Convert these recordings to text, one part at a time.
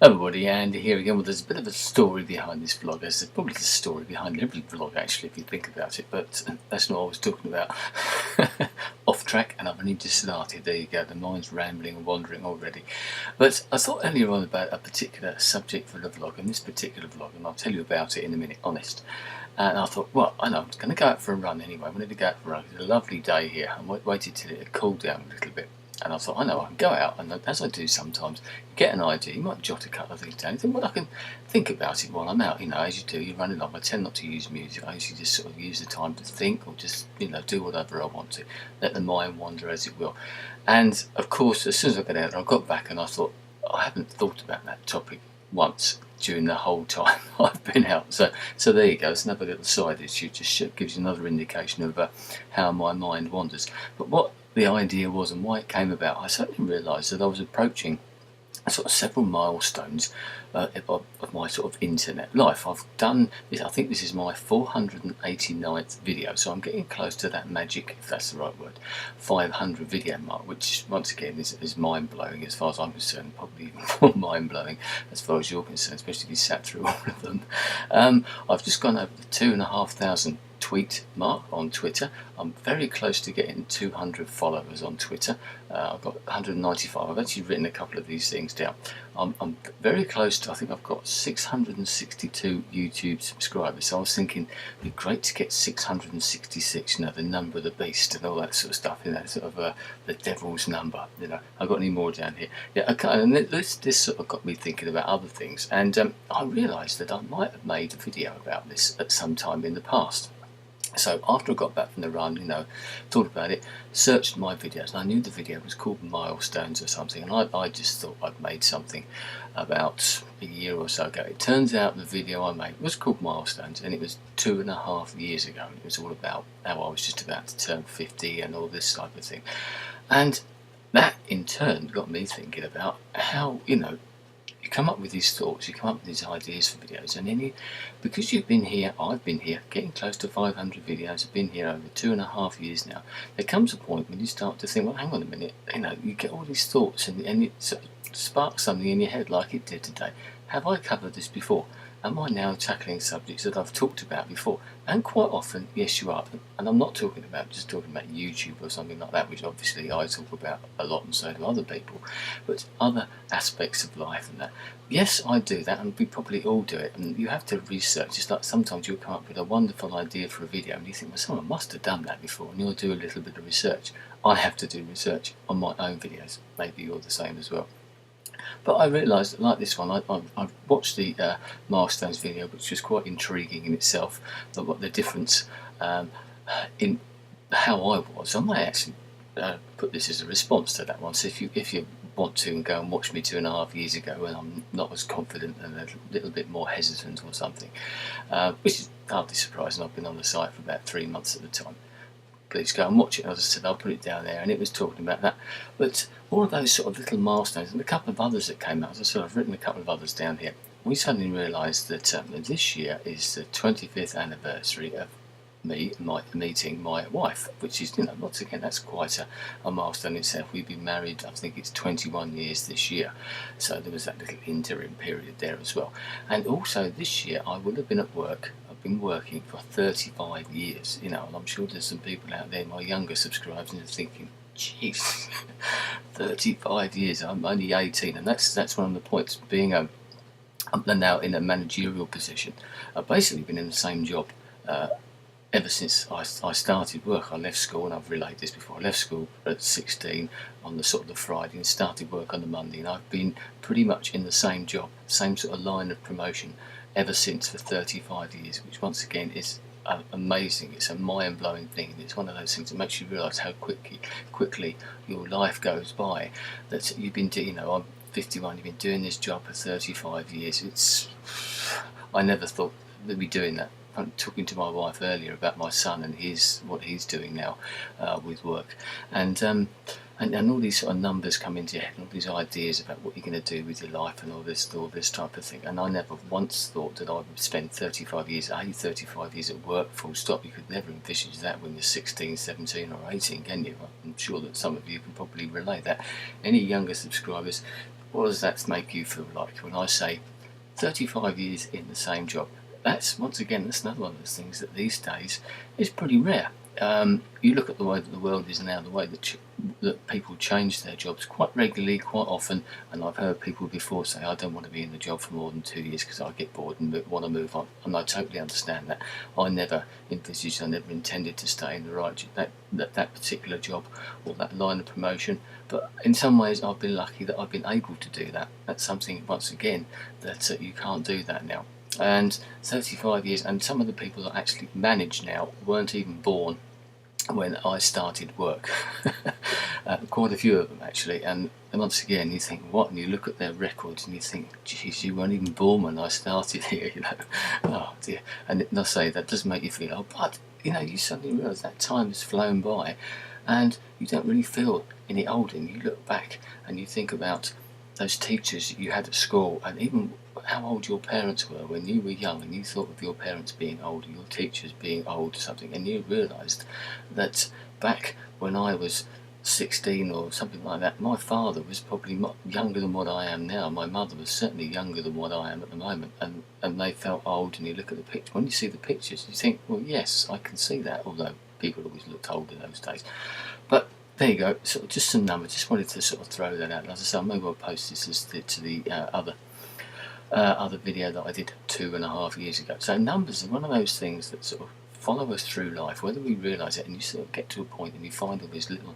Everybody, Andy here again. Well, there's a bit of a story behind this vlog. There's probably a story behind every vlog, actually, if you think about it, but that's not what I was talking about. Off track, and I've only just started. There you go, the mind's rambling and wandering already. But I thought earlier on about a particular subject for the vlog, and this particular vlog, and I'll tell you about it in a minute, honest. And I thought, well, I know, I'm going to go out for a run anyway. I wanted to go out for a run. It's a lovely day here. I waited till it had cooled down a little bit. And I thought, I know, I can go out, and as I do sometimes, you get an idea, you might jot a couple of things down, you think, well, I can think about it while I'm out, as you do, you run along. I tend not to use music, I usually just sort of use the time to think, or just, do whatever I want to, let the mind wander as it will. And, of course, as soon as I got out, I got back and I thought, I haven't thought about that topic once during the whole time I've been out. So there you go, it's another little side issue, just gives you another indication of how my mind wanders. But what the idea was and why it came about, I suddenly realised that I was approaching sort of several milestones of my sort of internet life. I've done this, I think this is my 489th video, so I'm getting close to that magic, if that's the right word, 500 video mark, which once again is mind-blowing as far as I'm concerned, probably even more mind-blowing as far as you're concerned, especially if you sat through all of them. I've just gone over the 2,500 tweet mark on Twitter. I'm very close to getting 200 followers on Twitter. I've got 195. I've actually written a couple of these things down. I'm very close to, I think I've got 662 YouTube subscribers, so I was thinking it'd be great to get 666, the number of the beast and all that sort of stuff, sort of the devil's number, I've got any more down here. Yeah, okay, and this sort of got me thinking about other things, and I realised that I might have made a video about this at some time in the past. So after I got back from the run, thought about it, searched my videos, and I knew the video was called Milestones or something, and I just thought I'd made something about a year or so ago. It turns out the video I made was called Milestones, and it was 2.5 years ago. It was all about how I was just about to turn 50 and all this type of thing. And that in turn got me thinking about how, you come up with these thoughts, you come up with these ideas for videos, and then because you've been here, I've been here, getting close to 500 videos, I've been here over 2.5 years now, there comes a point when you start to think, well, hang on a minute, you get all these thoughts and it sort of sparks something in your head like it did today. Have I covered this before? Am I now tackling subjects that I've talked about before? And quite often, yes, you are. And I'm not talking about YouTube or something like that, which obviously I talk about a lot and so do other people, but other aspects of life and that. Yes, I do that, and we probably all do it. And you have to research. Just like sometimes you'll come up with a wonderful idea for a video and you think, well, someone must have done that before, and you'll do a little bit of research. I have to do research on my own videos. Maybe you're the same as well. But I realised that, like this one, I watched the Milestones video, which was quite intriguing in itself, but what the difference in how I was. I might actually put this as a response to that one. So if you want to and go and watch me 2.5 years ago when I'm not as confident and a little bit more hesitant or something, which is hardly surprising, I've been on the site for about 3 months at the time. Please go and watch it. As I said, I'll put it down there, and it was talking about that. But all of those sort of little milestones and a couple of others that came out, as I said, I've written a couple of others down here. We suddenly realised that this year is the 25th anniversary of me meeting my wife, which is, once again, that's quite a milestone in itself. We've been married, I think it's 21 years this year, so there was that little interim period there as well. And also this year I would have been at work. I've been working for 35 years, and I'm sure there's some people out there, my younger subscribers, and they're thinking, jeez, 35 years, I'm only 18, and that's one of the points, being I'm now in a managerial position. I've basically been in the same job ever since I started work. I left school, and I've relayed this before, I left school at 16 on the sort of the Friday and started work on the Monday, and I've been pretty much in the same job, same sort of line of promotion ever since for 35 years, which once again is amazing. It's a mind-blowing thing. It's one of those things that makes you realise how quickly your life goes by, that you've been doing, I'm 51, you've been doing this job for 35 years. I never thought they'd be doing that. I'm talking to my wife earlier about my son and what he's doing now with work, and all these sort of numbers come into your head, and all these ideas about what you're going to do with your life and all this type of thing. And I never once thought that I would spend 35 years at work, full stop. You could never envisage that when you're 16, 17 or 18, can you? I'm sure that some of you can probably relate that. Any younger subscribers, what does that make you feel like when I say 35 years in the same job? That's, once again, that's another one of those things that these days is pretty rare. You look at the way that the world is now, the way that people change their jobs quite regularly, quite often, and I've heard people before say, I don't want to be in the job for more than 2 years because I get bored and want to move on. And I totally understand that. I never envisaged, I never intended to stay in that particular job or that line of promotion. But in some ways, I've been lucky that I've been able to do that. That's something, once again, that you can't do that now. And 35 years, and some of the people that actually manage now weren't even born when I started work. Quite a few of them actually, and once again you think, what? And you look at their records and you think, geez, you weren't even born when I started here, you know. Oh dear. And I say that does make you feel, oh, but you know, you suddenly realise that time has flown by and you don't really feel any older, and you look back and you think about those teachers you had at school, and even how old your parents were when you were young, and you thought of your parents being old, your teachers being old or something, and you realised that back when I was 16 or something like that, my father was probably younger than what I am now. My mother was certainly younger than what I am at the moment, and they felt old. And you look at the picture, when you see the pictures, you think, well, yes, I can see that, although people always looked old in those days. But there you go, sort of just some numbers. Just wanted to sort of throw that out. As I say, I may well post this as to the other video that I did 2.5 years ago. So numbers are one of those things that sort of follow us through life, whether we realise it, and you sort of get to a point and you find all these little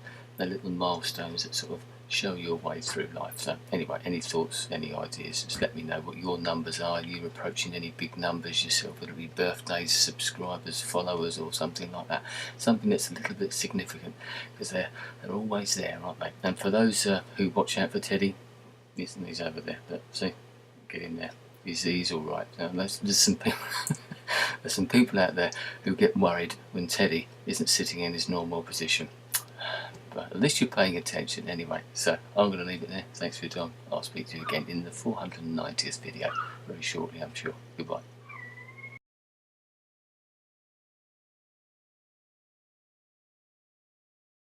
milestones that sort of show your way through life. So anyway, any thoughts, any ideas, just let me know what your numbers are. Are you approaching any big numbers yourself, whether it be birthdays, subscribers, followers, or something like that? Something that's a little bit significant, because they're always there, aren't they? And for those who watch out for Teddy, he's over there, but see, get in there. He's all right. There's some people, there's some people out there who get worried when Teddy isn't sitting in his normal position. But at least you're paying attention anyway. So I'm going to leave it there. Thanks for your time. I'll speak to you again in the 490th video very shortly, I'm sure. Goodbye.